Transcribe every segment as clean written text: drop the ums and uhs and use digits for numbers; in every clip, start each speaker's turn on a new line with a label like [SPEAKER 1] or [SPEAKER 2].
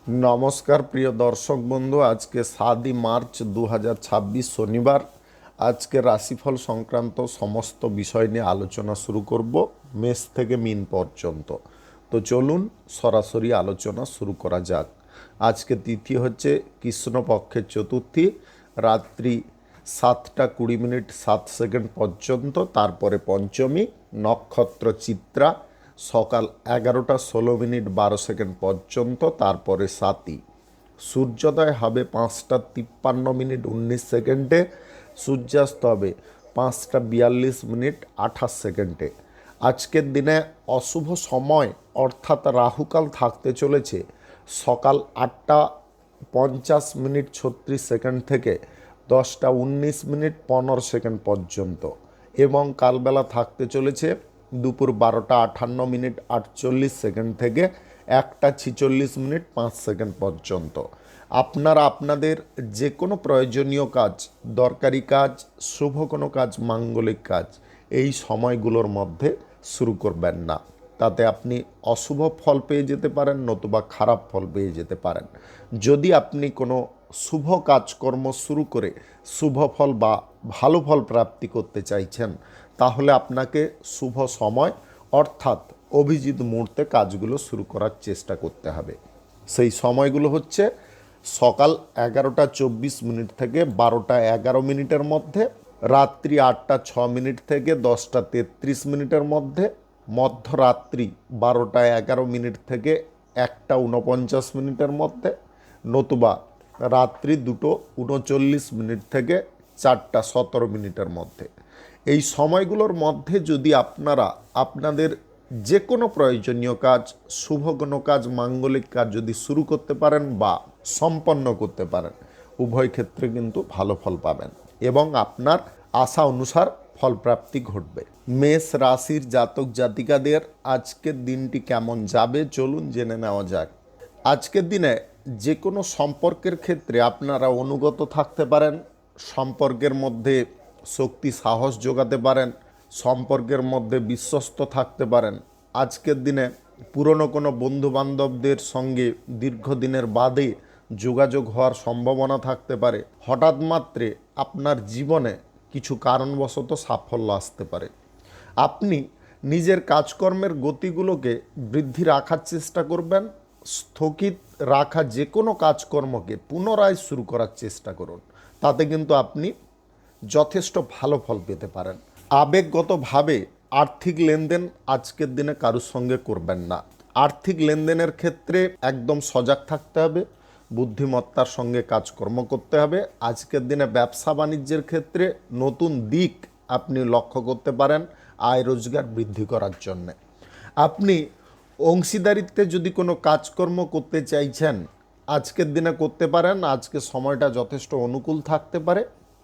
[SPEAKER 1] নমস্কার প্রিয় দর্শক বন্ধু, আজকে 7ই মার্চ 2026 শনিবার। আজকে রাশিফল সংক্রান্ত সমস্ত বিষয় নিয়ে আলোচনা শুরু করব মেষ থেকে মিন পর্যন্ত। তো চলুন সরাসরি আলোচনা শুরু করা যাক। আজকে তিথি হচ্ছে কৃষ্ণপক্ষের চতুর্থী, রাত্রি 7:20 পর্যন্ত, তারপরে পঞ্চমী, নক্ষত্র চিত্রা, সকাল 11:16 পর্যন্ত, তারপরে সাতই। সূর্যোদয় হবে 5:53 সূর্যাস্ত হবে 5:42 আজকের দিনে অশুভ সময় অর্থাৎ রাহুকাল থাকতে চলেছে সকাল 8:50 থেকে 10:19 পর্যন্ত, এবং কালবেলা থাকতে চলেছে দুপুর 12:58 থেকে 1:46 পর্যন্ত। আপনারা আপনাদের যে কোনো প্রয়োজনীয় কাজ, দরকারি কাজ, শুভ কোনো কাজ, মাঙ্গলিক কাজ এই সময়গুলোর মধ্যে শুরু করবেন না। তাতে আপনি অশুভ ফল পেয়ে যেতে পারেন, নতুবা খারাপ ফল পেয়ে যেতে পারেন। যদি আপনি কোনো শুভ কাজকর্ম শুরু করে শুভ ফল বা ভালো ফল প্রাপ্তি করতে চাইছেন, তাহলে আপনাকে শুভ সময় অর্থাৎ অভিজিৎ মুহূর্তে কাজগুলো শুরু করার চেষ্টা করতে হবে। সেই সময়গুলো হচ্ছে সকাল 11:24 থেকে 12:11 মধ্যে, রাত্রি 8:06 থেকে 10:33 মধ্যে, মধ্যরাত্রি 12:11 থেকে 1:49 মধ্যে, নতুবা রাত্রি 2:39 থেকে 4:17 মধ্যে। এই সময়গুলোর মধ্যে যদি আপনারা আপনাদের যে কোনো প্রয়োজনীয় কাজ, শুভ কোনো কাজ, মাঙ্গলিক কাজ যদি শুরু করতে পারেন বা সম্পন্ন করতে পারেন, উভয় ক্ষেত্রে কিন্তু ভালো ফল পাবেন এবং আপনার আশা অনুসার ফলপ্রাপ্তি ঘটবে। মেষ রাশির জাতক জাতিকাদের আজকের দিনটি কেমন যাবে চলুন জেনে নেওয়া যাক। আজকের দিনে যে কোনো সম্পর্কের ক্ষেত্রে আপনারা অনুগত থাকতে পারেন, সম্পর্কের মধ্যে শক্তি সাহস যোগাতে পারেন, সম্পর্কের মধ্যে বিশ্বস্ত থাকতে পারেন। আজকের দিনে পুরনো কোনো বন্ধুবান্ধবদের সঙ্গে দীর্ঘদিনের বাদে যোগাযোগ হওয়ার সম্ভাবনা থাকতে পারে। হঠাৎ মাত্রে আপনার জীবনে কিছু কারণবশত সাফল্য আসতে পারে। আপনি নিজের কাজকর্মের গতিগুলোকে বৃদ্ধি রাখার চেষ্টা করবেন। স্থগিত রাখা যে কোনো কাজকর্মকে পুনরায় শুরু করার চেষ্টা করুন, তাতে কিন্তু আপনি যথেষ্ট ভালো ফল পেতে পারেন। আবেগগতভাবে আর্থিক লেনদেন আজকের দিনে কারোর সঙ্গে করবেন না। আর্থিক লেনদেনের ক্ষেত্রে একদম সজাগ থাকতে হবে, বুদ্ধিমত্তার সঙ্গে কাজকর্ম করতে হবে। আজকের দিনে ব্যবসা বাণিজ্যের ক্ষেত্রে নতুন দিক আপনি লক্ষ্য করতে পারেন আয় রোজগার বৃদ্ধি করার জন্যে। আপনি অংশীদারিত্বে যদি কোনো কাজকর্ম করতে চাইছেন, আজকের দিনে করতে পারেন। আজকে সময়টা যথেষ্ট অনুকূল থাকতে পারে।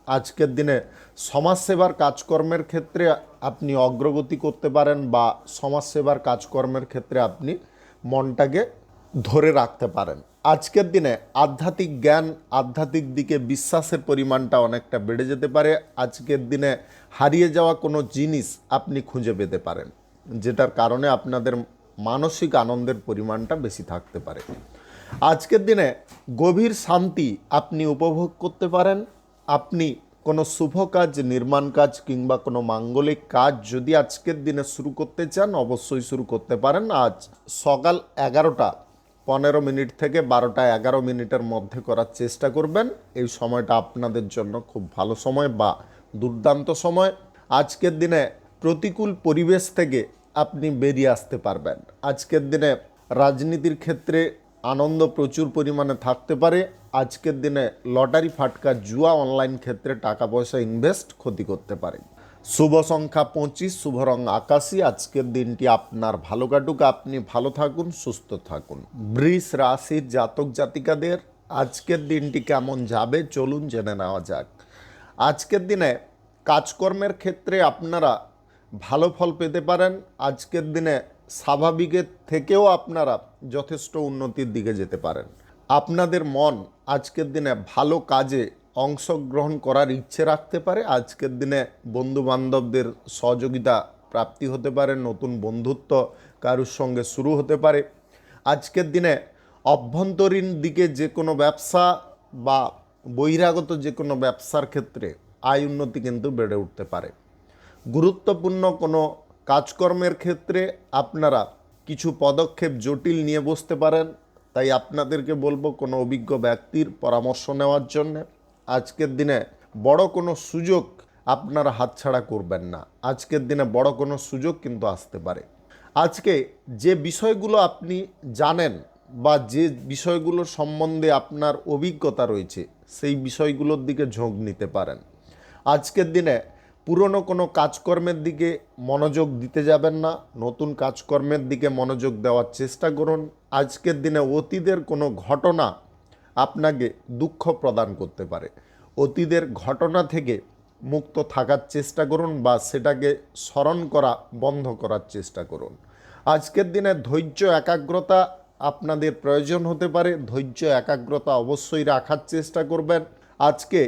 [SPEAKER 1] আজকের দিনে সমাজসেবার কাজকর্মের ক্ষেত্রে আপনি অগ্রগতি করতে পারেন বা সমাজসেবার কাজকর্মের ক্ষেত্রে আপনি মনটাকে ধরে রাখতে পারেন। আজকের দিনে আধ্যাত্মিক জ্ঞান, আধ্যাত্মিক দিকে বিশ্বাসের পরিমাণটা অনেকটা বেড়ে যেতে পারে। আজকের দিনে হারিয়ে যাওয়া কোনো জিনিস আপনি খুঁজে পেতে পারেন, যেটার কারণে আপনাদের মানসিক আনন্দের পরিমাণটা বেশি থাকতে পারে। আজকের দিনে গভীর শান্তি আপনি উপভোগ করতে পারেন। আপনি কোনো শুভ কাজ, নির্মাণ কাজ কিংবা কোনো মাঙ্গলিক কাজ যদি আজকের দিনে শুরু করতে চান, অবশ্যই শুরু করতে পারেন। আজ সকাল 11:15 থেকে 12:11 মধ্যে করার চেষ্টা করবেন। এই সময়টা আপনাদের জন্য খুব ভালো সময় বা দুর্দান্ত সময়। আজকের দিনে প্রতিকূল পরিবেশ থেকে আপনি বেরিয়ে আসতে পারবেন। আজকের দিনে রাজনীতির ক্ষেত্রে আনন্দ প্রচুর পরিমাণে থাকতে পারে। আজকের দিনে লটারি, ফাটকা, জুয়া, অনলাইন ক্ষেত্রে টাকা পয়সা ইনভেস্ট ক্ষতি করতে পারে। শুভ সংখ্যা 25, শুভ রং আকাশী। আজকের দিনটি আপনার ভালো কাটুক, আপনি ভালো থাকুন, সুস্থ থাকুন। বৃষ রাশির জাতক জাতিকাদের আজকের দিনটি কেমন যাবে চলুন জেনে নেওয়া যাক। আজকের দিনে কাজকর্মের ক্ষেত্রে আপনারা ভালো ফল পেতে পারেন। আজকের দিনে স্বাভাবিকের থেকেও আপনারা যথেষ্ট উন্নতির দিকে যেতে পারেন। আপনাদের মন আজকের দিনে ভালো কাজে অংশগ্রহণ করার ইচ্ছে রাখতে পারে। আজকের দিনে বন্ধুবান্ধবদের সহযোগিতা প্রাপ্তি হতে পারে, নতুন বন্ধুত্ব কারোর সঙ্গে শুরু হতে পারে। আজকের দিনে অভ্যন্তরীণ দিকে যে কোনো ব্যবসা বা বহিরাগত যে কোনো ব্যবসার ক্ষেত্রে আয় উন্নতি কিন্তু বেড়ে উঠতে পারে। গুরুত্বপূর্ণ কোনো কাজকর্মের ক্ষেত্রে আপনারা কিছু পদক্ষেপ জটিল নিয়ে বসতে পারেন, তাই আপনাদেরকে বলবো কোনো অভিজ্ঞ ব্যক্তির পরামর্শ নেওয়ার জন্য। আজকের দিনে বড় কোনো সুযোগ আপনারা হাতছাড়া করবেন না। আজকের দিনে বড় কোনো সুযোগ কিন্তু আসতে পারে। আজকে যে বিষয়গুলো আপনি জানেন বা যে বিষয়গুলোর সম্বন্ধে আপনার অভিজ্ঞতা রয়েছে সেই বিষয়গুলোর দিকে ঝোঁক নিতে পারেন। আজকের দিনে পুরনো কোনো কাজকর্মের দিকে মনোযোগ দিতে যাবেন না, নতুন কাজকর্মের দিকে মনোযোগ দেওয়ার চেষ্টা করুন। আজকের দিনে অতীতের কোনো ঘটনা আপনাকে দুঃখ প্রদান করতে পারে। অতীতের ঘটনা থেকে মুক্ত থাকার চেষ্টা করুন বা সেটাকে স্মরণ করা বন্ধ করার চেষ্টা করুন। আজকের দিনে ধৈর্য একাগ্রতা আপনাদের প্রয়োজন হতে পারে। ধৈর্য একাগ্রতা অবশ্যই রাখার চেষ্টা করবেন। আজকে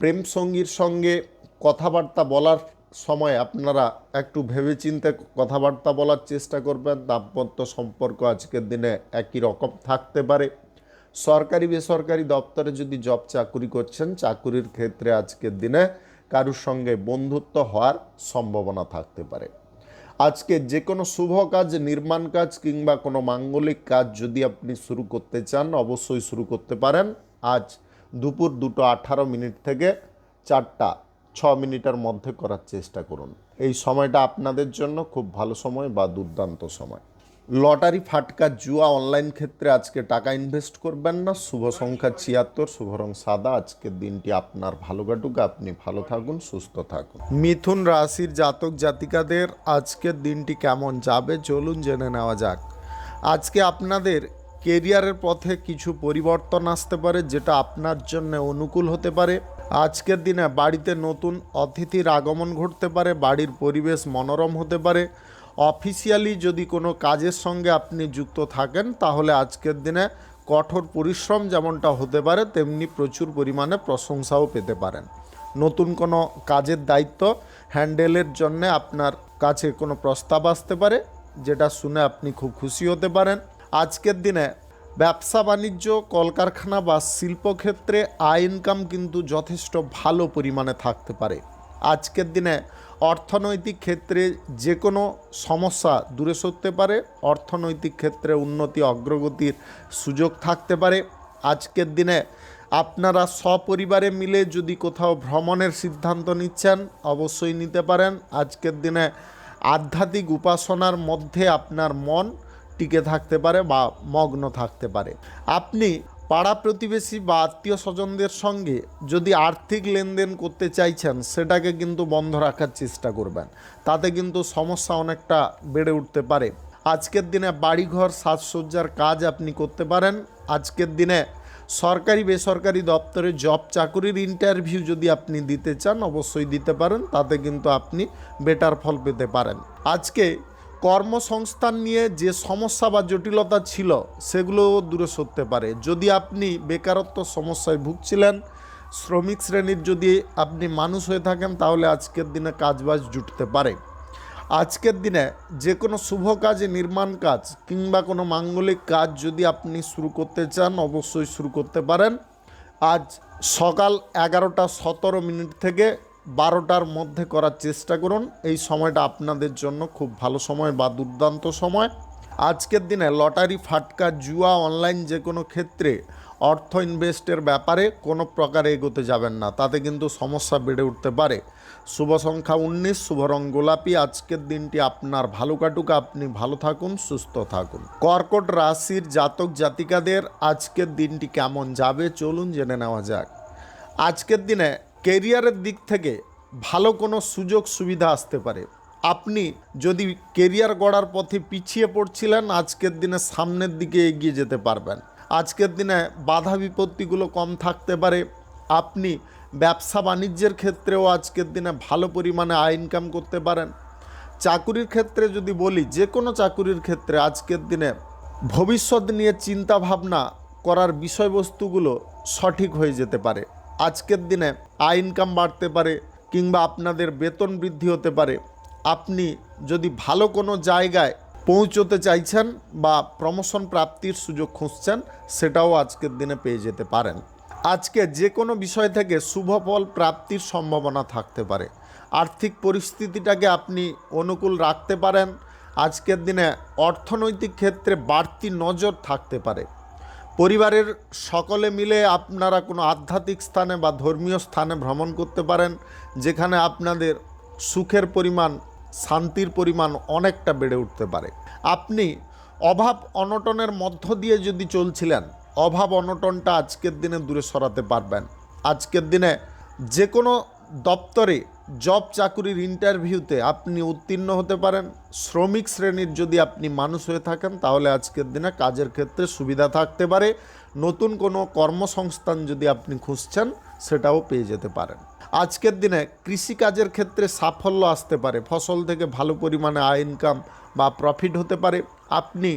[SPEAKER 1] প্রেম সঙ্গীর সঙ্গে কথাবার্তা বলার সময় আপনারা একটু ভেবেচিন্তে কথাবার্তা বলার চেষ্টা করবেন। দাম্পত্য সম্পর্ক আজকের দিনে একই রকম থাকতে পারে। সরকারি বেসরকারি দপ্তরে যদি জব চাকুরি করছেন, চাকুরির ক্ষেত্রে আজকের দিনে কারুর সঙ্গে বন্ধুত্ব হওয়ার সম্ভাবনা থাকতে পারে। আজকে যে কোনো শুভ কাজ, নির্মাণ কাজ কিংবা কোনো মাঙ্গলিক কাজ যদি আপনি শুরু করতে চান অবশ্যই শুরু করতে পারেন। আজ দুপুর 2:18 থেকে 4:06 মধ্যে করার চেষ্টা করুন। এই সময়টা আপনাদের জন্য খুব ভালো সময় বা দুর্দান্ত সময়। লটারি, ফাটকা, জুয়া, অনলাইন ক্ষেত্রে আজকে টাকা ইনভেস্ট করবেন না। শুভ সংখ্যা 76, শুভ রং সাদা। আজকের দিনটি আপনার ভালো কাটুক, আপনি ভালো থাকুন, সুস্থ থাকুন। মিথুন রাশির জাতক জাতিকাদের আজকের দিনটি কেমন যাবে চলুন জেনে নেওয়া যাক। আজকে আপনাদের কেরিয়ারের পথে কিছু পরিবর্তন আসতে পারে, যেটা আপনার জন্য অনুকূল হতে পারে। আজকের দিনে বাড়িতে নতুন অতিথির আগমন ঘটতে পারে, বাড়ির পরিবেশ মনোরম হতে পারে। অফিসিয়ালি যদি কোনো কাজের সঙ্গে আপনি যুক্ত থাকেন তাহলে আজকের দিনে কঠোর পরিশ্রম যেমনটা হতে পারে তেমনি প্রচুর পরিমাণে প্রশংসাও পেতে পারেন। নতুন কোনো কাজের দায়িত্ব হ্যান্ডেলের জন্য আপনার কাছে কোনো প্রস্তাব আসতে পারে, যেটা শুনে আপনি খুব খুশি হতে পারেন। আজকের দিনে ব্যবসা বাণিজ্য, কলকারখানা বা শিল্পক্ষেত্রে আয় ইনকাম কিন্তু যথেষ্ট ভালো পরিমাণে থাকতে পারে। আজকের দিনে অর্থনৈতিক ক্ষেত্রে যে কোনো সমস্যা দূরে সরতে পারে। অর্থনৈতিক ক্ষেত্রে উন্নতি অগ্রগতির সুযোগ থাকতে পারে। আজকের দিনে আপনারা সপরিবারে মিলে যদি কোথাও ভ্রমণের সিদ্ধান্ত নিচ্ছেন অবশ্যই নিতে পারেন। আজকের দিনে আধ্যাত্মিক উপাসনার মধ্যে আপনার মন টিকে থাকতে পারে বা মগ্ন থাকতে পারে। আপনি পাড়া প্রতিবেশী বা আত্মীয় স্বজনদের সঙ্গে যদি আর্থিক লেনদেন করতে চাইছেন সেটাকে কিন্তু বন্ধ রাখার চেষ্টা করবেন, তাতে কিন্তু সমস্যা অনেকটা বেড়ে উঠতে পারে। আজকের দিনে বাড়িঘর সাজসজ্জার কাজ আপনি করতে পারেন। আজকের দিনে সরকারি বেসরকারি দপ্তরে জব চাকুরির ইন্টারভিউ যদি আপনি দিতে চান অবশ্যই দিতে পারেন, তাতে কিন্তু আপনি বেটার ফল পেতে পারেন। আজকে কর্মসংস্থান নিয়ে যে সমস্যা বা জটিলতা ছিল সেগুলো দূরে সরতে পারে। যদি আপনি বেকারত্ব সমস্যায় ভুগছিলেন, শ্রমিক শ্রেণীর যদি আপনি মানুষ হয়ে থাকেন তাহলে আজকের দিনে কাজবাজ জুটতে পারে। আজকের দিনে যে কোনো শুভ কাজে, নির্মাণ কাজ কিংবা কোনো মাঙ্গলিক কাজ যদি আপনি শুরু করতে চান অবশ্যই শুরু করতে পারেন। আজ সকাল 11:17 থেকে 12টার মধ্যে করার চেষ্টা করুন। এই সময়টা আপনাদের জন্য খুব ভালো সময় বা দুর্দান্ত সময়। আজকের দিনে লটারি, ফাটকা, জুয়া, অনলাইন যে কোনো ক্ষেত্রে অর্থ ইনভেস্টের ব্যাপারে কোনো প্রকারে এগোতে যাবেন না, তাতে কিন্তু সমস্যা বেড়ে উঠতে পারে। শুভ সংখ্যা 19, শুভ রং গোলাপি। আজকের দিনটি আপনার ভালো কাটুক, আপনি ভালো থাকুন, সুস্থ থাকুন। কর্কট রাশির জাতক জাতিকাদের আজকের দিনটি কেমন যাবে চলুন জেনে নেওয়া যাক। আজকের দিনে কেরিয়ারের দিক থেকে ভালো কোনো সুযোগ সুবিধা আসতে পারে। আপনি যদি কেরিয়ার গড়ার পথে পিছিয়ে পড়ছিলেন আজকের দিনে সামনের দিকে এগিয়ে যেতে পারবেন। আজকের দিনে বাধা বিপত্তিগুলো কম থাকতে পারে। আপনি ব্যবসা বাণিজ্যের ক্ষেত্রেও আজকের দিনে ভালো পরিমাণে আয় ইনকাম করতে পারেন। চাকুরির ক্ষেত্রে যদি বলি, যে কোনো চাকুরির ক্ষেত্রে আজকের দিনে ভবিষ্যৎ নিয়ে চিন্তা ভাবনা করার বিষয়বস্তুগুলো সঠিক হয়ে যেতে পারে। আজকের দিনে আয় ইনকাম বাড়তে পারে কিংবা আপনাদের বেতন বৃদ্ধি হতে পারে। আপনি যদি ভালো কোনো জায়গায় পৌঁছতে চাইছেন বা প্রমোশন প্রাপ্তির সুযোগ খুঁজছেন, সেটাও আজকের দিনে পেয়ে যেতে পারেন। আজকে যে কোনো বিষয় থেকে শুভ ফল প্রাপ্তির সম্ভাবনা থাকতে পারে। আর্থিক পরিস্থিতিটাকে আপনি অনুকূল রাখতে পারেন। আজকের দিনে অর্থনৈতিক ক্ষেত্রে বাড়তি নজর থাকতে পারে। পরিবারের সকলে মিলে আপনারা কোনো আধ্যাত্মিক স্থানে বা ধর্মীয় স্থানে ভ্রমণ করতে পারেন, যেখানে আপনাদের সুখের পরিমাণ, শান্তির পরিমাণ অনেকটা বেড়ে উঠতে পারে। আপনি অভাব অনটনের মধ্য দিয়ে যদি চলছিলেন, অভাব অনটনটা আজকের দিনে দূরে সরাতে পারবেন। আজকের দিনে যে কোনো দপ্তরে জব চাকুরির ইন্টারভিউতে আপনি উত্তীর্ণ হতে পারেন। শ্রমিক শ্রেণীর যদি আপনি মানুষ হয়ে থাকেন, তাহলে আজকের দিনে কাজের ক্ষেত্রে সুবিধা থাকতে পারে। নতুন কোনো কর্মসংস্থান যদি আপনি খুঁজছেন, সেটাও পেয়ে যেতে পারেন। আজকের দিনে কৃষিকাজের ক্ষেত্রে সাফল্য আসতে পারে। ফসল থেকে ভালো পরিমাণে আয় ইনকাম বা প্রফিট হতে পারে। আপনি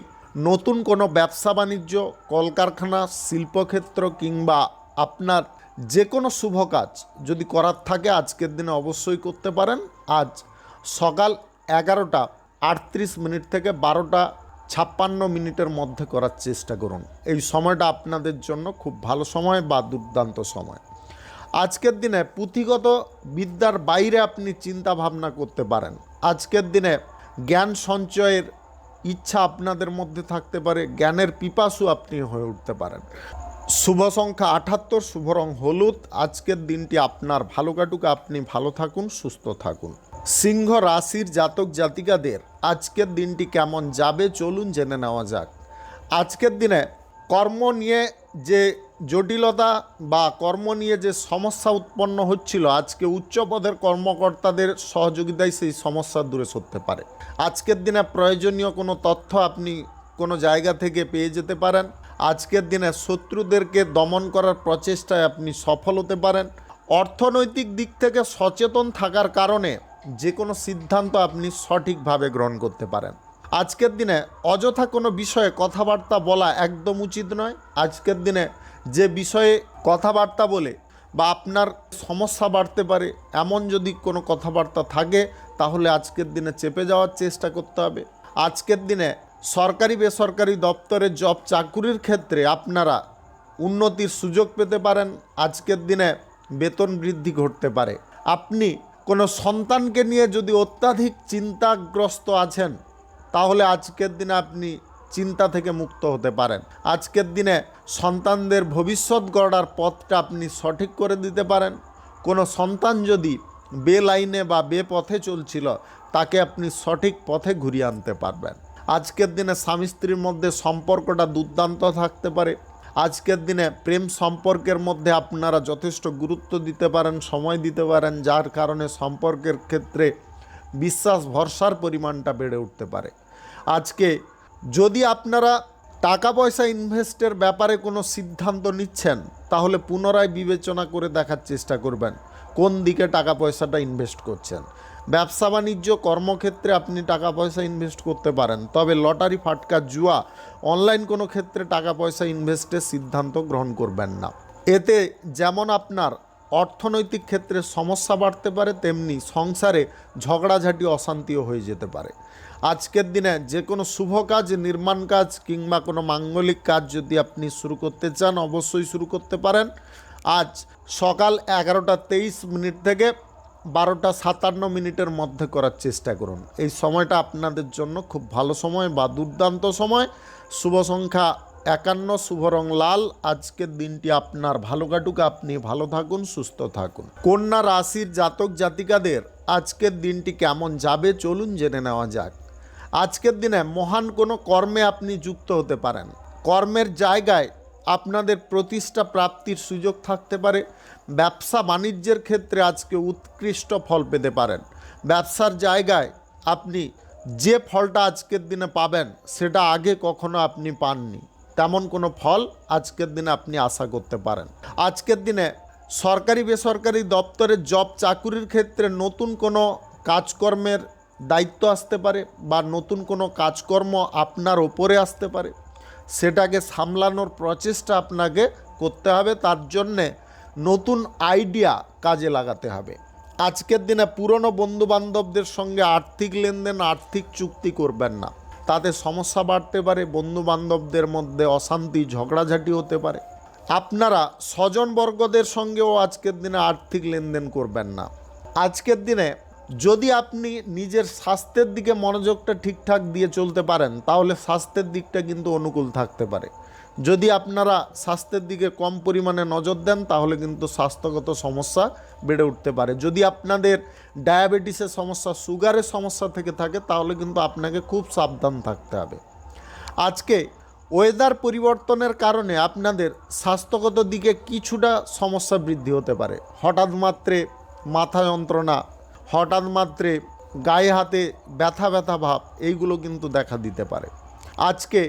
[SPEAKER 1] নতুন কোনো ব্যবসা বাণিজ্য, কলকারখানা, শিল্পক্ষেত্র কিংবা আপনার যে কোনো শুভ কাজ যদি করার থাকে, আজকের দিনে অবশ্যই করতে পারেন। আজ সকাল 11:38 থেকে 12:56 মধ্যে করার চেষ্টা করুন। এই সময়টা আপনাদের জন্য খুব ভালো সময় বা দুর্দান্ত সময়। আজকের দিনে পুঁথিগত বিদ্যার বাইরে আপনি চিন্তা ভাবনা করতে পারেন। আজকের দিনে জ্ঞান সঞ্চয়ের ইচ্ছা আপনাদের মধ্যে থাকতে পারে। জ্ঞানের পিপাসু আপনি হয়ে উঠতে পারেন। শুভ সংখ্যা 78, শুভ রং হলুদ। আজকের দিনটি আপনার ভালো কাটুক, আপনি ভালো থাকুন, সুস্থ থাকুন। সিংহ রাশির জাতক জাতিকাদের আজকের দিনটি কেমন যাবে চলুন জেনে নেওয়া যাক। আজকের দিনে কর্ম নিয়ে যে জটিলতা বা কর্ম নিয়ে যে সমস্যা উৎপন্ন হচ্ছিল, আজকে উচ্চপদের কর্মকর্তাদের সহযোগিতায় সেই সমস্যা দূরে সরতে পারে। আজকের দিনে প্রয়োজনীয় কোনো তথ্য আপনি কোনো জায়গা থেকে পেয়ে যেতে পারেন। আজকের দিনে শত্রুদেরকে দমন করার প্রচেষ্টায় আপনি সফল হতে পারেন। অর্থনৈতিক দিক থেকে সচেতন থাকার কারণে যে কোনো সিদ্ধান্ত আপনি সঠিকভাবে গ্রহণ করতে পারেন। আজকের দিনে অযথা কোনো বিষয়ে কথাবার্তা বলা একদম উচিত নয়। আজকের দিনে যে বিষয়ে কথাবার্তা বলে বা আপনার সমস্যা বাড়তে পারে, এমন যদি কোনো কথাবার্তা থাকে, তাহলে আজকের দিনে চেপে যাওয়ার চেষ্টা করতে হবে। আজকের দিনে সরকারি বেসরকারি দপ্তরে জব চাকুরির ক্ষেত্রে আপনারা উন্নতির সুযোগ পেতে পারেন। আজকের দিনে বেতন বৃদ্ধি ঘটতে পারে। আপনি কোনো সন্তানকে নিয়ে যদি অত্যাধিক চিন্তাগ্রস্ত আছেন, তাহলে আজকের দিনে আপনি চিন্তা থেকে মুক্ত হতে পারেন। আজকের দিনে সন্তানদের ভবিষ্যৎ গড়ার পথটা আপনি সঠিক করে দিতে পারেন। কোনো সন্তান যদি বেলাইনে বা বেপথে চলছিল, তাকে আপনি সঠিক পথে ঘুরিয়ে আনতে পারবেন। আজকের দিনে স্বামী স্ত্রীর মধ্যে সম্পর্কটা দুর্দান্ত থাকতে পারে। আজকের দিনে প্রেম সম্পর্কের মধ্যে আপনারা যথেষ্ট গুরুত্ব দিতে পারেন, সময় দিতে পারেন, যার কারণে সম্পর্কের ক্ষেত্রে বিশ্বাস ভরসার পরিমাণটা বেড়ে উঠতে পারে। আজকে যদি আপনারা টাকা পয়সা ইনভেস্টের ব্যাপারে কোনো সিদ্ধান্ত নিচ্ছেন, তাহলে পুনরায় বিবেচনা করে দেখার চেষ্টা করবেন কোন দিকে টাকা পয়সাটা ইনভেস্ট করছেন। ব্যবসা বাণিজ্য কর্মক্ষেত্রে আপনি টাকা পয়সা ইনভেস্ট করতে পারেন, তবে লটারি, ফাটকা, জুয়া, অনলাইন কোনো ক্ষেত্রে টাকা পয়সা ইনভেস্টের সিদ্ধান্ত গ্রহণ করবেন না। এতে যেমন আপনার অর্থনৈতিক ক্ষেত্রে সমস্যা বাড়তে পারে, তেমনি সংসারে ঝগড়াঝাটি, অশান্তিও হয়ে যেতে পারে। আজকের দিনে যে কোনো শুভ কাজ, নির্মাণ কাজ কিংবা কোনো মাঙ্গলিক কাজ যদি আপনি শুরু করতে চান, অবশ্যই শুরু করতে পারেন। আজ সকাল 11:23 থেকে 12:57 মধ্যে করার চেষ্টা করুন। এই সময়টা আপনাদের জন্য খুব ভালো সময় বা দুর্দান্ত সময়। শুভ সংখ্যা 51, শুভ রং লাল। আজকের দিনটি আপনার ভালো কাটুক, আপনি ভালো থাকুন, সুস্থ থাকুন। কন্যা রাশির জাতক জাতিকাদের আজকের দিনটি কেমন যাবে চলুন জেনে নেওয়া যাক। আজকের দিনে মহান কোনো কর্মে আপনি যুক্ত হতে পারেন। কর্মের জায়গায় আপনাদের প্রতিষ্ঠা প্রাপ্তির সুযোগ থাকতে পারে। ব্যবসা বাণিজ্যের ক্ষেত্রে আজকে উৎকৃষ্ট ফল পেতে পারেন। ব্যবসার জায়গায় আপনি যে ফলটা আজকের দিনে পাবেন, সেটা আগে কখনো আপনি পাননি, তেমন কোনো ফল আজকের দিনে আপনি আশা করতে পারেন। আজকের দিনে সরকারি বেসরকারি দপ্তরের জব চাকুরির ক্ষেত্রে নতুন কোনো কাজকর্মের দায়িত্ব আসতে পারে বা নতুন কোনো কাজকর্ম আপনার ওপরে আসতে পারে। সেটাকে সামলানোর প্রচেষ্টা আপনাকে করতে হবে। তার জন্যে নতুন আইডিয়া কাজে লাগাতে হবে। আজকের দিনে পুরনো বন্ধুবান্ধবদের সঙ্গে আর্থিক লেনদেন, আর্থিক চুক্তি করবেন না। তাতে সমস্যা বাড়তে পারে, বন্ধুবান্ধবদের মধ্যে অশান্তি ঝগড়াঝাটি হতে পারে। আপনারা স্বজনবর্গদের সঙ্গেও আজকের দিনে আর্থিক লেনদেন করবেন না। আজকের দিনে যদি আপনি নিজের স্বাস্থ্যের দিকে মনোযোগটা ঠিকঠাক দিয়ে চলতে পারেন তাহলে স্বাস্থ্যের দিকটা কিন্তু অনুকূল থাকতে পারে। যদি আপনারা স্বাস্থ্যের দিকে কম পরিমাণে নজর দেন তাহলে কিন্তু স্বাস্থ্যগত সমস্যা বেড়ে উঠতে পারে। যদি আপনাদের ডায়াবেটিসের সমস্যা, সুগারের সমস্যা থেকে থাকে তাহলে কিন্তু আপনাকে খুব সাবধান থাকতে হবে। আজকে ওয়েদার পরিবর্তনের কারণে আপনাদের স্বাস্থ্যগত দিকে কিছুটা সমস্যা বৃদ্ধি হতে পারে। হঠাৎ মাত্রে মাথা যন্ত্রণা, হঠাৎ মাত্রে গায়ে হাতে ব্যথা ব্যথা ভাব, এইগুলো কিন্তু দেখা দিতে পারে। আজকে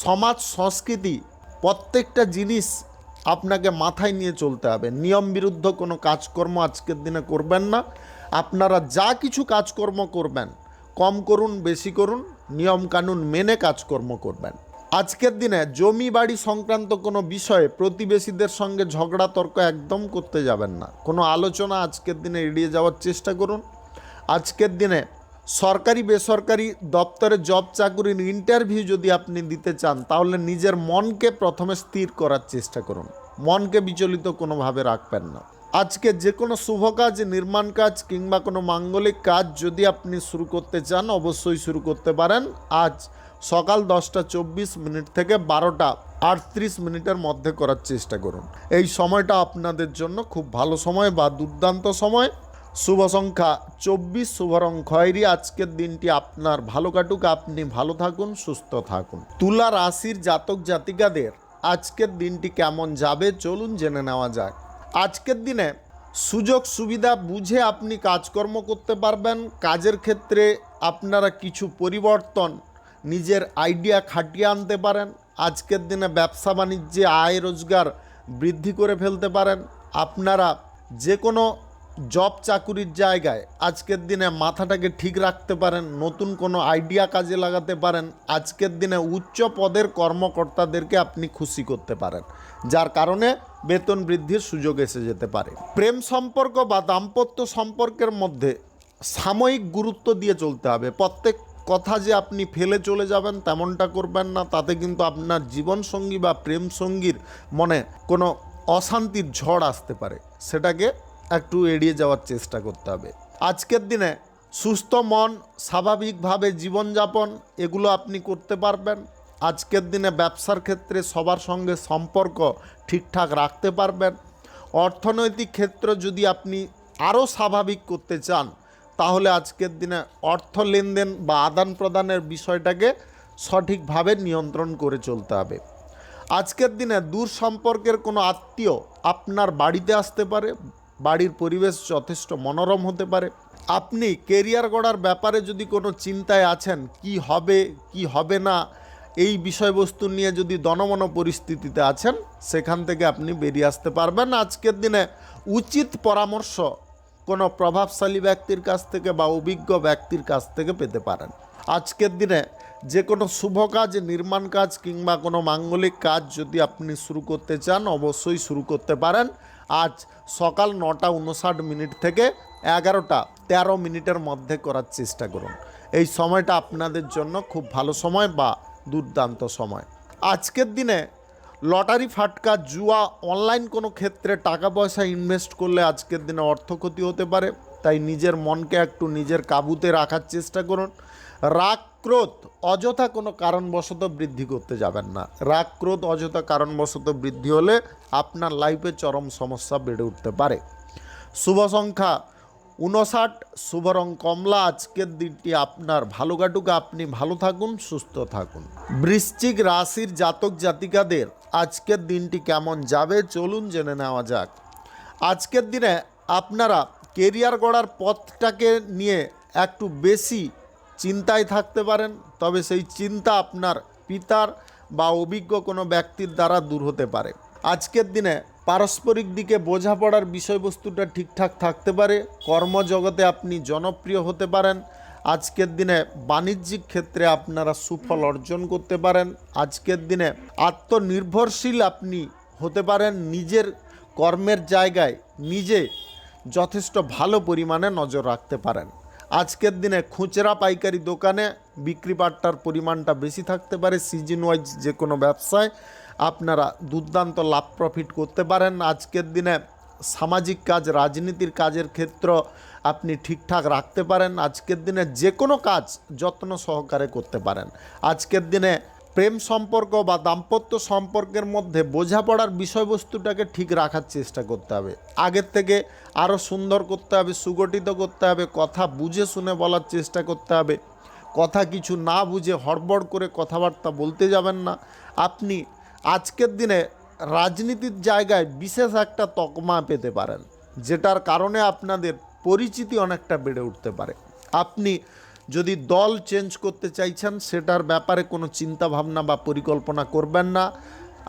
[SPEAKER 1] সমাজ সংস্কৃতি প্রত্যেকটা জিনিস আপনাকে মাথায় নিয়ে চলতে হবে। নিয়ম বিরুদ্ধ কোনো কাজকর্ম আজকের দিনে করবেন না। আপনারা যা কিছু কাজকর্ম করবেন কম করুন বেশি করুন, নিয়ম কানুন মেনে কাজকর্ম করবেন। আজকের দিনে জমি বাড়ি সংক্রান্ত কোনো বিষয়ে প্রতিবেশীদের সঙ্গে ঝগড়া তর্ক একদম করতে যাবেন না। কোনো আলোচনা আজকের দিনে এড়িয়ে যাওয়ার চেষ্টা করুন। আজকের দিনে সরকারি বেসরকারি দপ্তরে জব চাকুরির ইন্টারভিউ যদি আপনি দিতে চান তাহলে নিজের মনকে প্রথমে স্থির করার চেষ্টা করুন, মনকে বিচলিত কোনোভাবে রাখবেন না। আজকে যে কোনো শুভ কাজ, নির্মাণ কাজ কিংবা কোনো মাঙ্গলিক কাজ যদি আপনি শুরু করতে চান অবশ্যই শুরু করতে পারেন। আজ সকাল 10:24 থেকে 12:38 মধ্যে করার চেষ্টা করুন। এই সময়টা আপনাদের জন্য খুব ভালো সময় বা দুর্দান্ত সময়। শুভ সংখ্যা 24, শুভ রং খয়েরি। আজকের দিনটি আপনার ভালো কাটুক, আপনি ভালো থাকুন, সুস্থ থাকুন। তুলা রাশির জাতক জাতিকাদের আজকের দিনটি কেমন যাবে চলুন জেনে নেওয়া যাক। আজকের দিনে সুযোগ সুবিধা বুঝে আপনি কাজকর্ম করতে পারবেন। কাজের ক্ষেত্রে আপনারা কিছু পরিবর্তন নিজের আইডিয়া খাটিয়ে আনতে পারেন। আজকের দিনে ব্যবসা বাণিজ্যে আয় রোজগার বৃদ্ধি করে ফেলতে পারেন। আপনারা যে কোনো জব চাকুরির জায়গায় আজকের দিনে মাথাটাকে ঠিক রাখতে পারেন, নতুন কোনো আইডিয়া কাজে লাগাতে পারেন। আজকের দিনে উচ্চ পদের কর্মকর্তাদেরকে আপনি খুশি করতে পারেন, যার কারণে বেতন বৃদ্ধির সুযোগ এসে যেতে পারে। প্রেম সম্পর্ক বা দাম্পত্য সম্পর্কের মধ্যে সাময়িক গুরুত্ব দিয়ে চলতে হবে। প্রত্যেক কথা যে আপনি ফেলে চলে যাবেন তেমনটা করবেন না, তাতে কিন্তু আপনার জীবনসঙ্গী বা প্রেম সঙ্গীর মনে কোনো অশান্তির ঝড় আসতে পারে, সেটাকে একটু এড়িয়ে যাওয়ার চেষ্টা করতে হবে। আজকের দিনে সুস্থ মন, স্বাভাবিকভাবে জীবনযাপন এগুলো আপনি করতে পারবেন। আজকের দিনে ব্যবসার ক্ষেত্রে সবার সঙ্গে সম্পর্ক ঠিকঠাক রাখতে পারবেন। অর্থনৈতিক ক্ষেত্র যদি আপনি আরও স্বাভাবিক করতে চান তাহলে আজকের দিনে অর্থ লেনদেন বা আদান প্রদানের বিষয়টাকে সঠিকভাবে নিয়ন্ত্রণ করে চলতে হবে। আজকের দিনে দূর সম্পর্কের কোনো আত্মীয় আপনার বাড়িতে আসতে পারে। বাড়ির পরিবেশ যথেষ্ট মনোরম হতে পারে। আপনি কেরিয়ার গড়ার ব্যাপারে যদি কোনো চিন্তায় আছেন, কি হবে কি হবে না, এই বিষয়বস্তু নিয়ে যদি দনমন পরিস্থিতিতে আছেন, সেখান থেকে আপনি বেরিয়ে আসতে পারবেন। আজকের দিনে উচিত পরামর্শ কোনো প্রভাবশালী ব্যক্তির কাছ থেকে বা অভিজ্ঞ ব্যক্তির কাছ থেকে পেতে পারেন। আজকের দিনে যে কোনো শুভ কাজ, নির্মাণ কাজ কিংবা কোনো মাঙ্গলিক কাজ যদি আপনি শুরু করতে চান অবশ্যই শুরু করতে পারেন। আজ সকাল 9:59 থেকে 11:13 মধ্যে করার চেষ্টা করুন। এই সময়টা আপনাদের জন্য খুব ভালো সময় বা দুর্দান্ত সময়। আজকের দিনে লটারি, ফাটকা, জুয়া, অনলাইন কোনো ক্ষেত্রে টাকা পয়সা ইনভেস্ট করলে আজকের দিনে অর্থ ক্ষতি হতে পারে, তাই নিজের মনকে একটু নিজের কাবুতে রাখার চেষ্টা করুন। রাগ ক্রোধ অযথা কোনো কারণবশত বৃদ্ধি করতে যাবেন না। রাগ ক্রোধ অযথা কারণবশত বৃদ্ধি হলে আপনার লাইফে চরম সমস্যা বেড়ে উঠতে পারে। শুভ সংখ্যা 59, শুভ রং কমলা। আজকের দিনটি আপনার ভালো কাটুক, আপনি ভালো থাকুন, সুস্থ থাকুন। বৃশ্চিক রাশির জাতক জাতিকাদের আজকের দিনটি কেমন যাবে চলুন জেনে নেওয়া যাক। আজকের দিনে আপনারা কেরিয়ার গড়ার পথটাকে নিয়ে একটু বেশি চিন্তায় থাকতে পারেন, তবে সেই চিন্তা আপনার পিতার বা অভিজ্ঞ কোনো ব্যক্তির দ্বারা দূর হতে পারে। আজকের দিনে পারস্পরিক দিকে বোঝাপড়ার বিষয়বস্তুটা ঠিকঠাক থাকতে পারে। কর্মজগতে আপনি জনপ্রিয় হতে পারেন। আজকের দিনে বাণিজ্যিক ক্ষেত্রে আপনারা সুফল অর্জন করতে পারেন। আজকের দিনে আত্মনির্ভরশীল আপনি হতে পারেন। নিজের কর্মের জায়গায় নিজে যথেষ্ট ভালো পরিমাণে নজর রাখতে পারেন। আজকের দিনে খুচরা পাইকারি দোকানে বিক্রি বাট্টার পরিমাণটা বেশি থাকতে পারে। সিজন ওয়াইজ যে কোনো ব্যবসায় আপনারা দুর্দান্ত লাভ প্রফিট করতে পারেন। আজকের দিনে সামাজিক কাজ, রাজনীতির কাজের ক্ষেত্র আপনি ঠিকঠাক রাখতে পারেন। আজকের দিনে যে কোনো কাজ যত্ন সহকারে করতে পারেন। আজকের দিনে প্রেম সম্পর্ক বা দাম্পত্য সম্পর্কের মধ্যে বোঝাপড়ার বিষয়বস্তুটাকে ঠিক রাখার চেষ্টা করতে হবে। আগের থেকে আরও সুন্দর করতে হবে, সুগঠিত করতে হবে, কথা বুঝে শুনে বলার চেষ্টা করতে হবে। কথা কিছু না বুঝে হড়বড় করে কথাবার্তা বলতে যাবেন না। আপনি আজকের দিনে রাজনীতির জায়গায় বিশেষ একটা তকমা পেতে পারেন, যেটার কারণে আপনাদের পরিচিতি অনেকটা বেড়ে উঠতে পারে। আপনি যদি দল চেঞ্জ করতে চাইছেন, সেটার ব্যাপারে কোনো চিন্তা ভাবনা বা পরিকল্পনা করবেন না।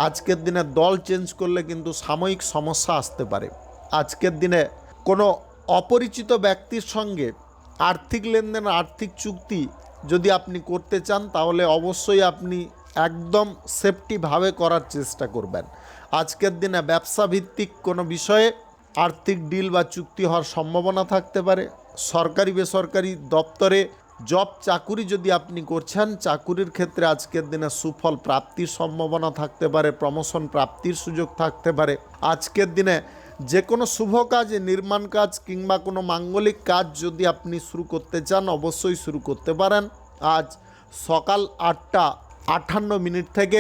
[SPEAKER 1] আজকের দিনে দল চেঞ্জ করলে কিন্তু সাময়িক সমস্যা আসতে পারে। আজকের দিনে কোনো অপরিচিত ব্যক্তির সঙ্গে আর্থিক লেনদেন, আর্থিক চুক্তি যদি আপনি করতে চান, তাহলে অবশ্যই আপনি একদম সেফটিভাবে করার চেষ্টা করবেন। আজকের দিনে ব্যবসা ভিত্তিক কোনো বিষয়ে আর্থিক ডিল বা চুক্তি হওয়ার সম্ভাবনা থাকতে পারে। সরকারি বেসরকারি দপ্তরে জব চাকুরি যদি আপনি করছেন, চাকুরির ক্ষেত্রে আজকের দিনে সুফল প্রাপ্তির সম্ভাবনা থাকতে পারে, প্রমোশন প্রাপ্তির সুযোগ থাকতে পারে। আজকের দিনে যে কোনো শুভ কাজ, নির্মাণ কাজ কিংবা কোনো মাঙ্গলিক কাজ যদি আপনি শুরু করতে চান, অবশ্যই শুরু করতে পারেন। আজ সকাল 8:58 থেকে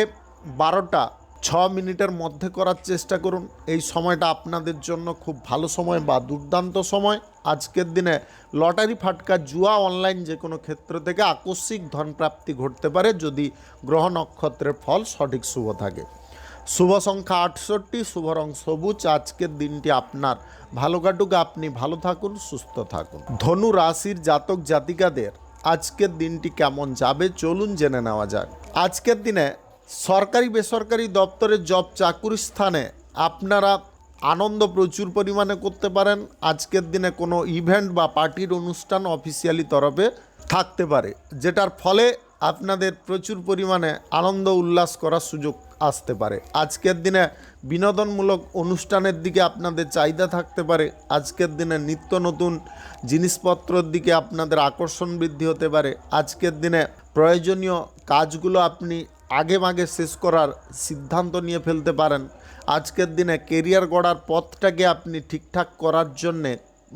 [SPEAKER 1] 12:06 মধ্যে করার চেষ্টা করুন। এই সময়টা আপনাদের জন্য খুব ভালো সময় বা দুর্দান্ত সময়। আজকের দিনে লটারি, ফাটকা, জুয়া, অনলাইন যে কোনো ক্ষেত্র থেকে আকস্মিক ধনপ্রাপ্তি ঘটতে পারে, যদি গ্রহ নক্ষত্রের ফল সঠিক শুভ থাকে। শুভ সংখ্যা 68, শুভ রং সবুজ। আজকের দিনটি আপনার ভালো কাটুক, আপনি ভালো থাকুন, সুস্থ থাকুন। ধনু রাশির জাতক জাতিকাদের আজকের দিনটি কেমন যাবে চলুন জেনে নেওয়া যাক। আজকের দিনে সরকারি বেসরকারি দপ্তরের জব চাকুরির স্থানে আপনারা আনন্দ প্রচুর পরিমাণে করতে পারেন। আজকের দিনে কোনো ইভেন্ট বা পার্টির অনুষ্ঠান অফিসিয়ালি তরফে থাকতে পারে, যেটার ফলে আপনাদের প্রচুর পরিমাণে আনন্দ উল্লাস করার সুযোগ আসতে পারে। আজকের দিনে বিনোদনমূলক অনুষ্ঠানের দিকে আপনাদের চাহিদা থাকতে পারে। আজকের দিনে নিত্য নতুন জিনিসপত্রের দিকে আপনাদের আকর্ষণ বৃদ্ধি হতে পারে। আজকের দিনে প্রয়োজনীয় কাজগুলো আপনি আগেভাগে শেষ করার সিদ্ধান্ত নিয়ে ফেলতে পারেন। আজকের দিনে কেরিয়ার গড়ার পথটাকে আপনি ঠিকঠাক করার জন্যে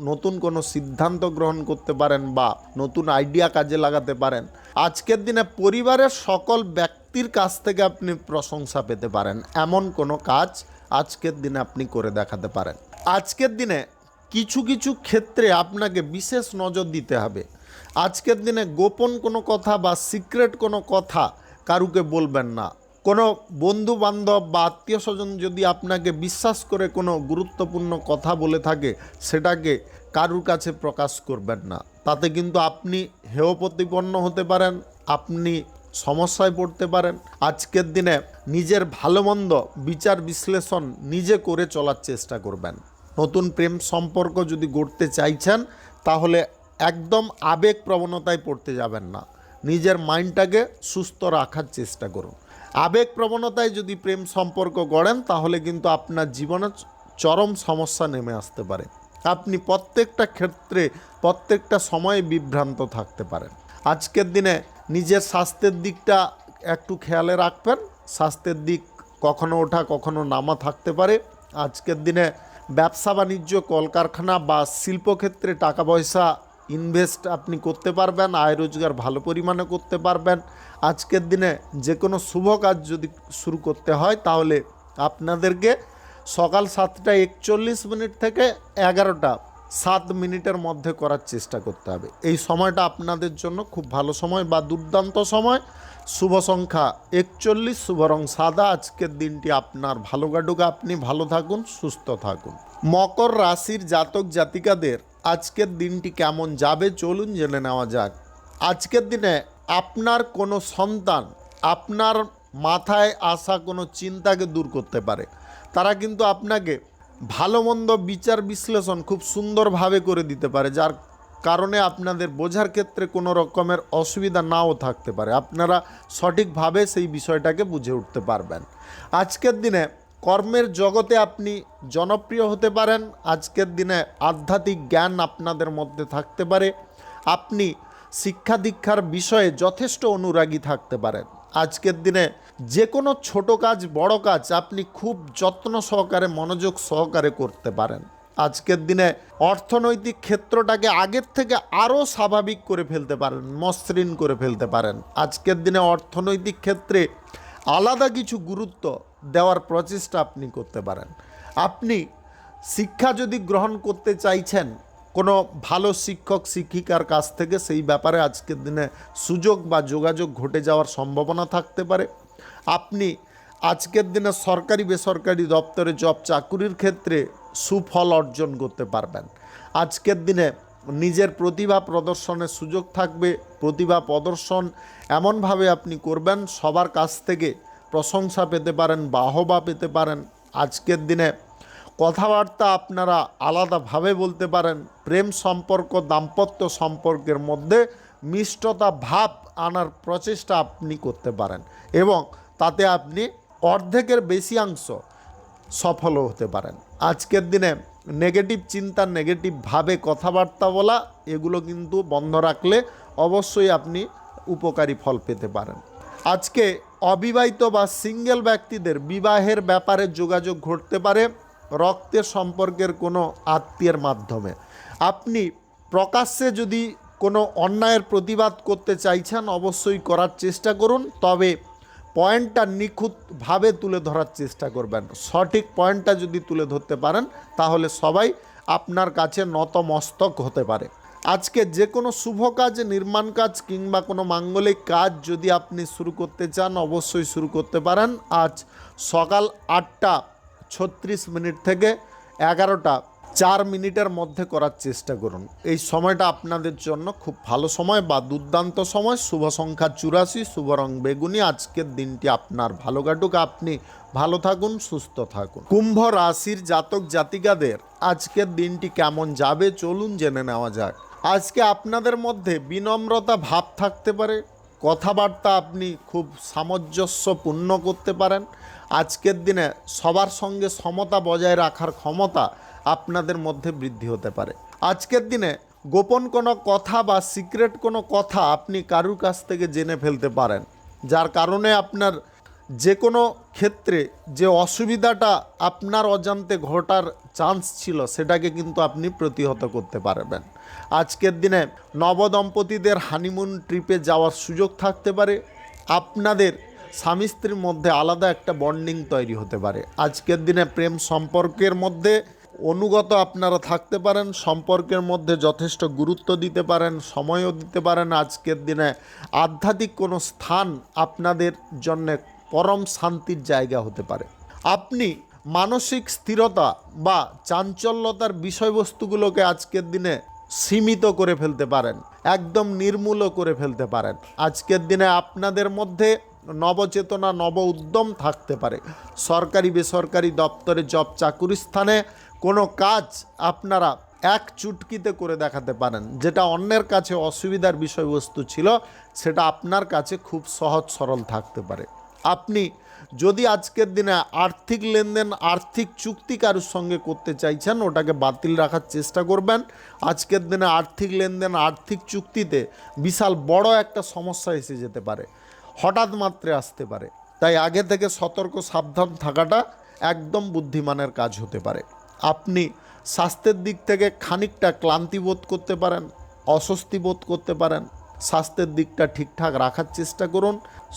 [SPEAKER 1] নতুন কোনো সিদ্ধান্ত গ্রহণ করতে পারেন বা নতুন আইডিয়া কাজে লাগাতে পারেন। আজকের দিনে পরিবারের সকল ব্যক্তির কাছ থেকে আপনি প্রশংসা পেতে পারেন, এমন কোনো কাজ আজকের দিনে আপনি করে দেখাতে পারেন। আজকের দিনে কিছু কিছু ক্ষেত্রে আপনাকে বিশেষ নজর দিতে হবে। আজকের দিনে গোপন কোনো কথা বা সিক্রেট কোনো কথা কারুকে বলবেন না। কোনো বন্ধু বান্ধব বা আত্মীয় স্বজন যদি আপনাকে বিশ্বাস করে কোনো গুরুত্বপূর্ণ কথা বলে থাকে, সেটাকে কারুর কাছে প্রকাশ করবেন না। তাতে কিন্তু আপনি হেয় প্রতিপন্ন হতে পারেন, আপনি সমস্যায় পড়তে পারেন। আজকের দিনে নিজের ভালো মন্দ বিচার বিশ্লেষণ নিজে করে চলার চেষ্টা করবেন। নতুন প্রেম সম্পর্ক যদি গড়তে চাইছেন, তাহলে একদম আবেগ প্রবণতায় পড়তে যাবেন না। নিজের মাইন্ডটাকে সুস্থ রাখার চেষ্টা করুন। আবেগ প্রবণতায় যদি প্রেম সম্পর্ক গড়েন, তাহলে কিন্তু আপনার জীবনে চরম সমস্যা নেমে আসতে পারে। আপনি প্রত্যেকটা ক্ষেত্রে প্রত্যেকটা সময়ে বিভ্রান্ত থাকতে পারেন। আজকের দিনে নিজের স্বাস্থ্যের দিকটা একটু খেয়ালে রাখবেন। স্বাস্থ্যের দিক কখনো ওঠা কখনো নামা থাকতে পারে। আজকের দিনে ব্যবসা বাণিজ্য, কলকারখানা বা শিল্পক্ষেত্রে টাকা পয়সা ইনভেস্ট আপনি করতে পারবেন, আয় রোজগার ভালো পরিমাণে করতে পারবেন। আজকের দিনে যে কোনো শুভ কাজ যদি শুরু করতে হয়, তাহলে আপনাদেরকে সকাল 7:41 থেকে 11:07 মধ্যে করার চেষ্টা করতে হবে। এই সময়টা আপনাদের জন্য খুব ভালো সময় বা দুর্দান্ত সময়। শুভ সংখ্যা 41, শুভ রং সাদা। আজকের দিনটি আপনার ভালো কাটুক, আপনি ভালো থাকুন, সুস্থ থাকুন। মকর রাশির জাতক জাতিকাদের আজকের দিনটি কেমন যাবে চলুন জেনে নেওয়া যাক। আজকের দিনে আপনার কোনো সন্তান আপনার মাথায় আসা কোনো চিন্তাকে দূর করতে পারে। তারা কিন্তু আপনাকে ভালো মন্দ বিচার বিশ্লেষণ খুব সুন্দরভাবে করে দিতে পারে, যার কারণে আপনাদের বোঝার ক্ষেত্রে কোনো রকমের অসুবিধা নাও থাকতে পারে। আপনারা সঠিকভাবে সেই বিষয়টাকে বুঝে উঠতে পারবেন। আজকের দিনে কর্মের জগতে আপনি জনপ্রিয় হতে পারেন। আজকের দিনে আধ্যাত্মিক জ্ঞান আপনাদের মধ্যে থাকতে পারে। আপনি শিক্ষা দীক্ষার বিষয়ে যথেষ্ট অনুরাগী থাকতে পারেন। আজকের দিনে যে কোনো ছোট কাজ বড় কাজ আপনি খুব যত্ন সহকারে মনোযোগ সহকারে করতে পারেন। আজকের দিনে অর্থনৈতিক ক্ষেত্রটাকে আগের থেকে আরও স্বাভাবিক করে ফেলতে পারেন, মসৃণ করে ফেলতে পারেন। আজকের দিনে অর্থনৈতিক ক্ষেত্রে আলাদা কিছু গুরুত্ব দেওয়ার প্রচেষ্টা আপনি করতে পারেন। আপনি শিক্ষা যদি গ্রহণ করতে চাইছেন কোনো ভালো শিক্ষক শিক্ষিকার কাছ থেকে, সেই ব্যাপারে আজকের দিনে সুযোগ বা যোগাযোগ ঘটে যাওয়ার সম্ভাবনা থাকতে পারে। আপনি আজকের দিনে সরকারি বেসরকারি দপ্তরে জব চাকুরির ক্ষেত্রে সুফল অর্জন করতে পারবেন। আজকের দিনে নিজের প্রতিভা প্রদর্শনের সুযোগ থাকবে। প্রতিভা প্রদর্শন এমনভাবে আপনি করবেন সবার কাছ থেকে প্রশংসা পেতে পারেন, বাহবা পেতে পারেন। আজকের দিনে কথাবার্তা আপনারা আলাদাভাবে বলতে পারেন। প্রেম সম্পর্ক দাম্পত্য সম্পর্কের মধ্যে মিষ্টতা ভাব আনার প্রচেষ্টা আপনি করতে পারেন এবং তাতে আপনি অর্ধেকের বেশি অংশ সফলও হতে পারেন। আজকের দিনে নেগেটিভ চিন্তা, নেগেটিভভাবে কথাবার্তা বলা, এগুলো কিন্তু বন্ধ রাখলে অবশ্যই আপনি উপকারী ফল পেতে পারেন। আজকে অবিবাহিত বা সিঙ্গেল ব্যক্তিদের বিবাহের ব্যাপারে যোগাযোগ ঘটতে পারে রক্তের সম্পর্কের কোনো আত্মীয়ের মাধ্যমে। আপনি প্রকাশ্যে যদি কোনো অন্যায়ের প্রতিবাদ করতে চাইছেন অবশ্যই করার চেষ্টা করুন, তবে পয়েন্টটা নিখুঁতভাবে তুলে ধরার চেষ্টা করবেন। সঠিক পয়েন্টটা যদি তুলে ধরতে পারেন তাহলে সবাই আপনার কাছে নতমস্তক হতে পারে। আজকে যে কোনো শুভ কাজ, নির্মাণ কাজ কিংবা কোনো মাঙ্গলিক কাজ যদি আপনি শুরু করতে চান অবশ্যই শুরু করতে পারেন। আজ সকাল 8:36 থেকে 11:04 মধ্যে করার চেষ্টা করুন। এই সময়টা আপনাদের জন্য খুব ভালো সময় বা দুর্দান্ত সময়। শুভ সংখ্যা 84, শুভ রং বেগুনি। আজকের দিনটি আপনার ভালো কাটুক, আপনি ভালো থাকুন, সুস্থ থাকুন। কুম্ভ রাশির জাতক জাতিকাদের আজকের দিনটি কেমন যাবে চলুন জেনে নেওয়া যাক। আজকে আপনাদের মধ্যে বিনম্রতা ভাব থাকতে পারে। কথাবার্তা আপনি খুব সামঞ্জস্যপূর্ণ করতে পারেন। আজকের দিনে সবার সঙ্গে সমতা বজায় রাখার ক্ষমতা আপনাদের মধ্যে বৃদ্ধি হতে পারে। আজকের দিনে গোপন কোনো কথা বা সিক্রেট কোনো কথা আপনি কারুর কাছ থেকে জেনে ফেলতে পারেন, যার কারণে আপনার যে কোনো ক্ষেত্রে যে অসুবিধাটা আপনার অজান্তে ঘটার চান্স ছিল সেটাকে কিন্তু আপনি প্রতিহত করতে পারবেন। আজকের দিনে নবদম্পতিদের হানিমুন ট্রিপে যাওয়ার সুযোগ থাকতে পারে। আপনাদের স্বামী স্ত্রীর মধ্যে আলাদা একটা বন্ডিং তৈরি হতে পারে। আজকের দিনে প্রেম সম্পর্কের মধ্যে অনুগত আপনারা থাকতে পারেন, সম্পর্কের মধ্যে যথেষ্ট গুরুত্ব দিতে পারেন, সময়ও দিতে পারেন। আজকের দিনে আধ্যাত্মিক কোনো স্থান আপনাদের জন্য পরম শান্তির জায়গা হতে পারে। আপনি মানসিক স্থিরতা বা চাঞ্চল্যতার বিষয়বস্তুগুলোকে আজকের দিনে সীমিত করে ফেলতে পারেন, একদম নির্মূল করে ফেলতে পারেন। আজকের দিনে আপনাদের মধ্যে নবচেতনা, নব উদ্যম থাকতে পারে। সরকারি বেসরকারি দপ্তরে জব চাকুরি স্থানে কোনো কাজ আপনারা এক চুটকিতে করে দেখাতে পারেন। যেটা অন্যের কাছে অসুবিধার বিষয়বস্তু ছিল সেটা আপনার কাছে খুব সহজ সরল থাকতে পারে। আপনি যদি আজকের দিনে আর্থিক লেনদেন, আর্থিক চুক্তি কারোর সঙ্গে করতে চাইছেন ওটাকে বাতিল রাখার চেষ্টা করবেন। আজকের দিনে আর্থিক লেনদেন, আর্থিক চুক্তিতে বিশাল বড় একটা সমস্যা এসে যেতে পারে, হঠাৎ মাত্রে আসতে পারে। তাই আগে থেকে সতর্ক সাবধান থাকাটা একদম বুদ্ধিমানের কাজ হতে পারে। আপনি স্বাস্থ্যের দিক থেকে খানিকটা ক্লান্তি বোধ করতে পারেন, অস্বস্তি বোধ করতে পারেন। স্বাস্থ্যের দিকটা ঠিকঠাক রাখার চেষ্টা করুন,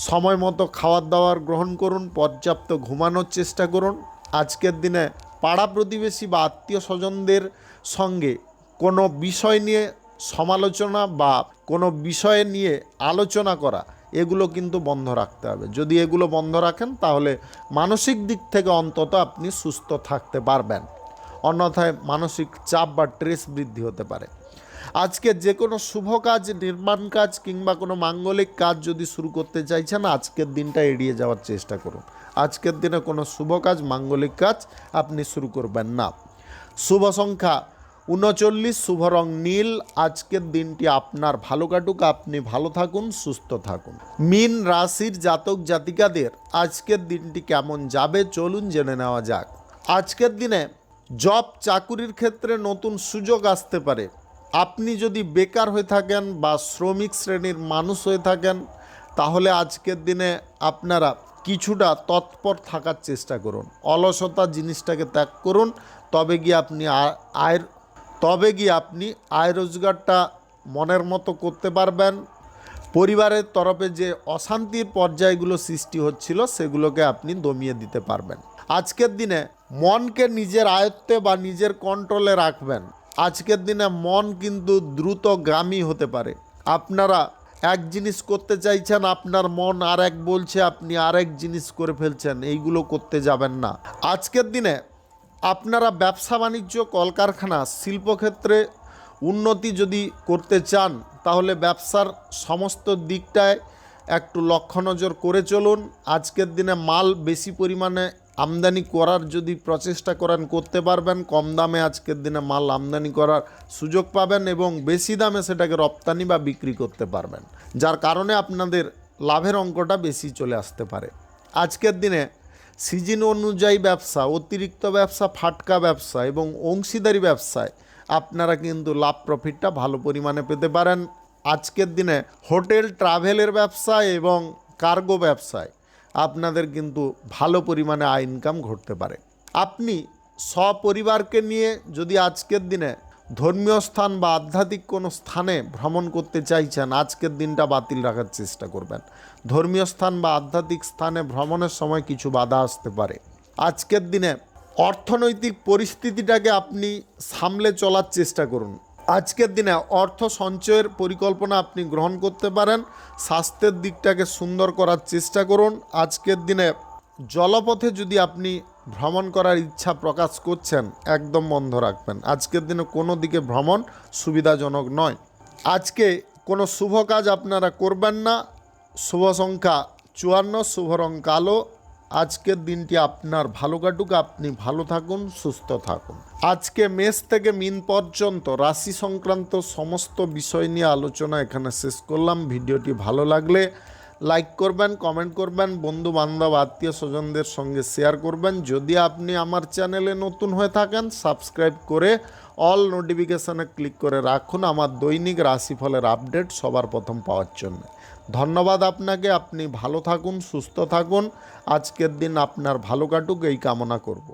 [SPEAKER 1] সময় মতো খাবার দাবার গ্রহণ করুন, পর্যাপ্ত ঘুমানোর চেষ্টা করুন। আজকের দিনে পাড়া প্রতিবেশী বা আত্মীয় স্বজনদের সঙ্গে কোনো বিষয় নিয়ে সমালোচনা বা কোনো বিষয়ে নিয়ে আলোচনা করা, এগুলো কিন্তু বন্ধ রাখতে হবে। যদি এগুলো বন্ধ রাখেন তাহলে মানসিক দিক থেকে অন্তত আপনি সুস্থ থাকতে পারবেন, অন্যথায় মানসিক চাপ বা স্ট্রেস বৃদ্ধি হতে পারে। আজকে যে কোনো শুভ কাজ, নির্মাণ কাজ কিংবা কোনো মাঙ্গলিক কাজ যদি শুরু করতে চাইছেন আজকের দিনটা এড়িয়ে যাওয়ার চেষ্টা করুন। আজকের দিনে কোনো শুভ কাজ, মাঙ্গলিক কাজ আপনি শুরু করবেন না। শুভ সংখ্যা 39, শুভ রং নীল। আজকের দিনটি আপনার ভালো কাটুক, আপনি ভালো থাকুন, সুস্থ থাকুন। মীন রাশির জাতক জাতিকাদের আজকের দিনটি কেমন যাবে চলুন জেনে নেওয়া যাক। আজকের দিনে জব চাকুরির ক্ষেত্রে নতুন সুযোগ আসতে পারে। আপনি যদি বেকার হয়ে থাকেন বা শ্রমিক শ্রেণীর মানুষ হয়ে থাকেন, তাহলে আজকের দিনে আপনারা কিছুটা তৎপর থাকার চেষ্টা করুন। অলসতা জিনিসটাকে ত্যাগ করুন, তবে গিয়ে আপনি আয় রোজগারটা মনের মতো করতে পারবেন। পরিবারের তরফে যে অশান্তির পর্যায়গুলো সৃষ্টি হচ্ছিল সেগুলোকে আপনি দমিয়ে দিতে পারবেন। আজকের দিনে মনকে নিজের আয়ত্তে বা নিজের কন্ট্রোলে রাখবেন। আজকের দিনে মন কিন্তু দ্রুতগামী হতে পারে। আপনারা এক জিনিস করতে চাইছেন, আপনার মন আর এক বলছে, আপনি আরেক জিনিস করে ফেলছেন। এইগুলো করতে যাবেন না। আজকের দিনে আপনারা ব্যবসা বাণিজ্য, কলকারখানা, শিল্পক্ষেত্রে উন্নতি যদি করতে চান, তাহলে ব্যবসার সমস্ত দিকটায় একটু লক্ষ্য নজর করে চলুন। আজকের দিনে মাল বেশি পরিমাণে আমদানি করার যদি প্রচেষ্টা করেন, করতে পারবেন। কম দামে আজকের দিনে মাল আমদানি করার সুযোগ পাবেন এবং বেশি দামে সেটাকে রপ্তানি বা বিক্রি করতে পারবেন, যার কারণে আপনাদের লাভের অঙ্কটা বেশি চলে আসতে পারে। আজকের দিনে সিজন অনুযায়ী ব্যবসা, অতিরিক্ত ব্যবসা, ফাটকা ব্যবসা এবং অংশীদারি ব্যবসায় আপনারা কিন্তু লাভ প্রফিটটা ভালো পরিমাণে পেতে পারেন। আজকের দিনে হোটেল ট্রাভেলের ব্যবসা এবং কার্গো ব্যবসায় আপনাদের কিন্তু ভালো পরিমাণে আয় ইনকাম ঘটতে পারে। আপনি সপরিবারকে নিয়ে যদি আজকের দিনে ধর্মীয় স্থান বা আধ্যাত্মিক কোনো স্থানে ভ্রমণ করতে চাইছেন, আজকের দিনটা বাতিল রাখার চেষ্টা করবেন। ধর্মীয় স্থান বা আধ্যাত্মিক স্থানে ভ্রমণের সময় কিছু বাধা আসতে পারে। আজকের দিনে অর্থনৈতিক পরিস্থিতিটাকে আপনি সামলে চলার চেষ্টা করুন। আজকের দিনে অর্থ সঞ্চয়ের পরিকল্পনা আপনি গ্রহণ করতে পারেন। স্বাস্থ্যের দিকটাকে সুন্দর করার চেষ্টা করুন। আজকের দিনে জলপথে যদি আপনি ভ্রমণ করার ইচ্ছা প্রকাশ করছেন, একদম বন্ধ রাখবেন। আজকের দিনে কোনো দিকে ভ্রমণ সুবিধাজনক নয়। আজকে কোনো শুভ কাজ আপনারা করবেন না। শুভ সংখ্যা 54, শুভ রং কালো। আজকের দিনটি আপনার ভালো কাটুক, আপনি ভালো থাকুন, সুস্থ থাকুন। আজকে মেষ থেকে মীন পর্যন্ত রাশি সংক্রান্ত সমস্ত বিষয় নিয়ে আলোচনা এখানে শেষ করলাম। ভিডিওটি ভালো লাগলে লাইক করবেন, কমেন্ট করবেন, বন্ধু বান্ধব আত্মীয় স্বজনদের সঙ্গে শেয়ার করবেন। যদি আপনি আমার চ্যানেলে নতুন হয়ে থাকেন, সাবস্ক্রাইব করে অল নোটিফিকেশানে ক্লিক করে রাখুন আমার দৈনিক রাশিফলের আপডেট সবার প্রথম পাওয়ার জন্য। ধন্যবাদ আপনাকে। আপনি ভালো থাকুন, সুস্থ থাকুন। আজকের দিন আপনার ভালো কাটুক এই কামনা করব।